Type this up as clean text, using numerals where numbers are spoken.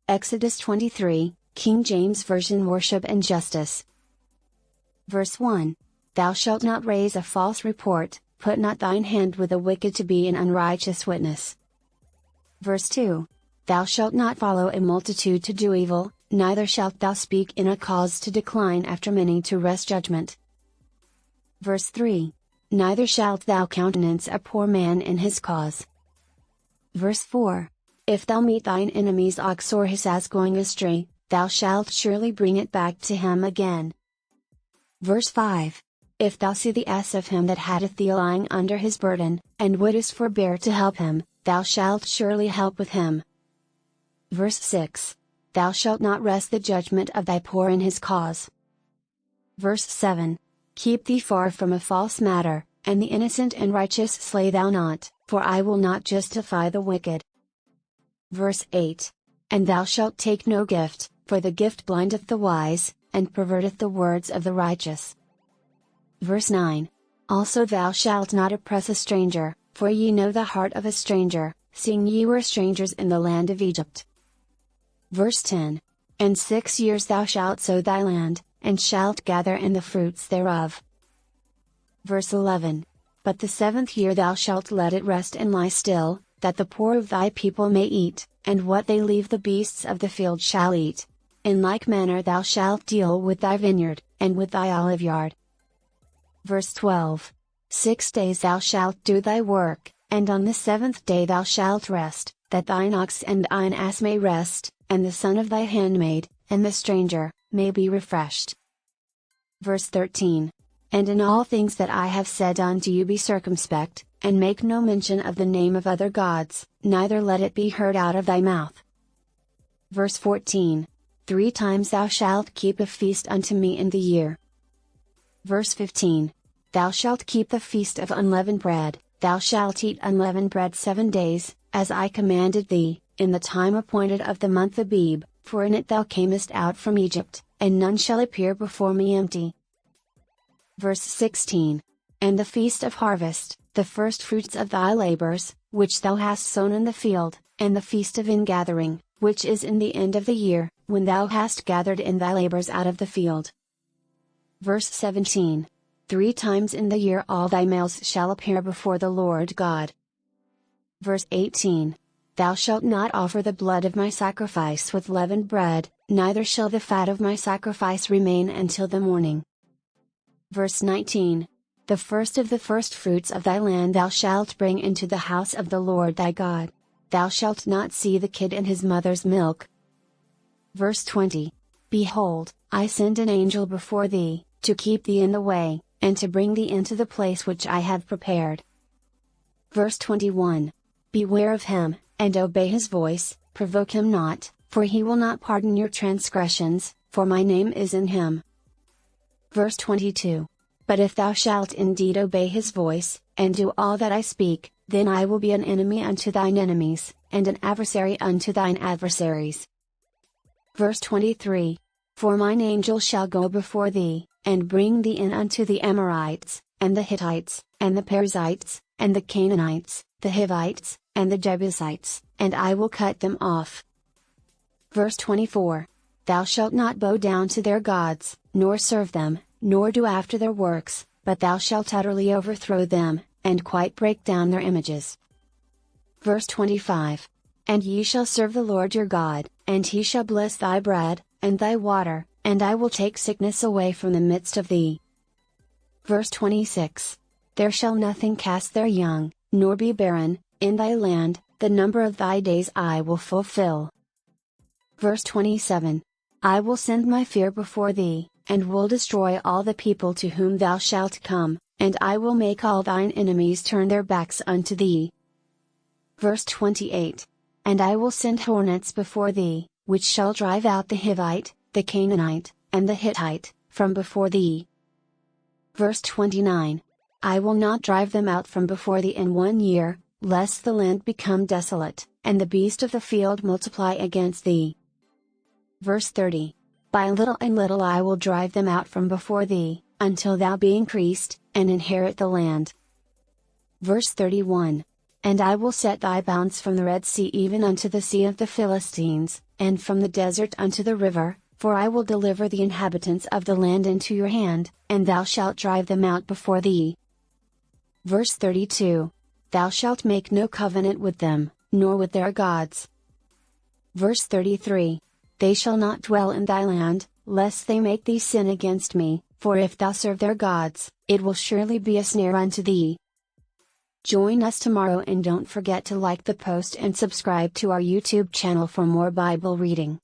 Exodus 23, King James Version. Worship and justice. Verse 1. Thou shalt not raise a false report, put not thine hand with the wicked to be an unrighteous witness. Verse 2. Thou shalt not follow a multitude to do evil, neither shalt thou speak in a cause to decline after many to wrest judgment. Verse 3. Neither shalt thou countenance a poor man in his cause. Verse 4. If thou meet thine enemy's ox or his ass going astray, thou shalt surely bring it back to him again. Verse 5. If thou see the ass of him that hateth thee lying under his burden, and wouldest forbear to help him, thou shalt surely help with him. Verse 6. Thou shalt not wrest the judgment of thy poor in his cause. Verse 7. Keep thee far from a false matter, and the innocent and righteous slay thou not, for I will not justify the wicked. Verse 8. And thou shalt take no gift, for the gift blindeth the wise, and perverteth the words of the righteous. Verse 9. Also thou shalt not oppress a stranger, for ye know the heart of a stranger, seeing ye were strangers in the land of Egypt. Verse 10. And 6 years thou shalt sow thy land, and shalt gather in the fruits thereof. Verse 11. But the 7th year thou shalt let it rest and lie still, that the poor of thy people may eat, and what they leave the beasts of the field shall eat. In like manner thou shalt deal with thy vineyard, and with thy oliveyard. Verse 12. 6 days thou shalt do thy work, and on the 7th day thou shalt rest, that thine ox and thine ass may rest, and the son of thy handmaid, and the stranger, may be refreshed. Verse 13. And in all things that I have said unto you be circumspect, and make no mention of the name of other gods, neither let it be heard out of thy mouth. Verse 14. 3 times thou shalt keep a feast unto me in the year. Verse 15. Thou shalt keep the feast of unleavened bread, thou shalt eat unleavened bread 7 days, as I commanded thee, in the time appointed of the month Abib, for in it thou camest out from Egypt, and none shall appear before me empty. Verse 16. And the feast of harvest, the first fruits of thy labors, which thou hast sown in the field, and the feast of ingathering, which is in the end of the year, when thou hast gathered in thy labors out of the field. Verse 17. 3 times in the year all thy males shall appear before the Lord God. Verse 18. Thou shalt not offer the blood of my sacrifice with leavened bread, neither shall the fat of my sacrifice remain until the morning. Verse 19. The first of the firstfruits of thy land thou shalt bring into the house of the Lord thy God. Thou shalt not see the kid in his mother's milk. Verse 20. Behold, I send an angel before thee, to keep thee in the way, and to bring thee into the place which I have prepared. Verse 21. Beware of him, and obey his voice, provoke him not, for he will not pardon your transgressions, for my name is in him. Verse 22. But if thou shalt indeed obey his voice, and do all that I speak, then I will be an enemy unto thine enemies, and an adversary unto thine adversaries. Verse 23. For mine angel shall go before thee, and bring thee in unto the Amorites, and the Hittites, and the Perizzites, and the Canaanites, the Hivites, and the Jebusites, and I will cut them off. Verse 24. Thou shalt not bow down to their gods, nor serve them, nor do after their works, but thou shalt utterly overthrow them, and quite break down their images. Verse 25. And ye shall serve the Lord your God, and he shall bless thy bread, and thy water, and I will take sickness away from the midst of thee. Verse 26. There shall nothing cast their young, nor be barren, in thy land, the number of thy days I will fulfill. Verse 27. I will send my fear before thee, and will destroy all the people to whom thou shalt come, and I will make all thine enemies turn their backs unto thee. Verse 28. And I will send hornets before thee, which shall drive out the Hivite, the Canaanite, and the Hittite, from before thee. Verse 29. I will not drive them out from before thee in 1 year, lest the land become desolate, and the beast of the field multiply against thee. Verse 30. By little and little I will drive them out from before thee, until thou be increased, and inherit the land. Verse 31. And I will set thy bounds from the Red Sea even unto the sea of the Philistines, and from the desert unto the river, for I will deliver the inhabitants of the land into your hand, and thou shalt drive them out before thee. Verse 32. Thou shalt make no covenant with them, nor with their gods. Verse 33. They shall not dwell in thy land, lest they make thee sin against me, for if thou serve their gods, it will surely be a snare unto thee. Join us tomorrow and don't forget to like the post and subscribe to our YouTube channel for more Bible reading.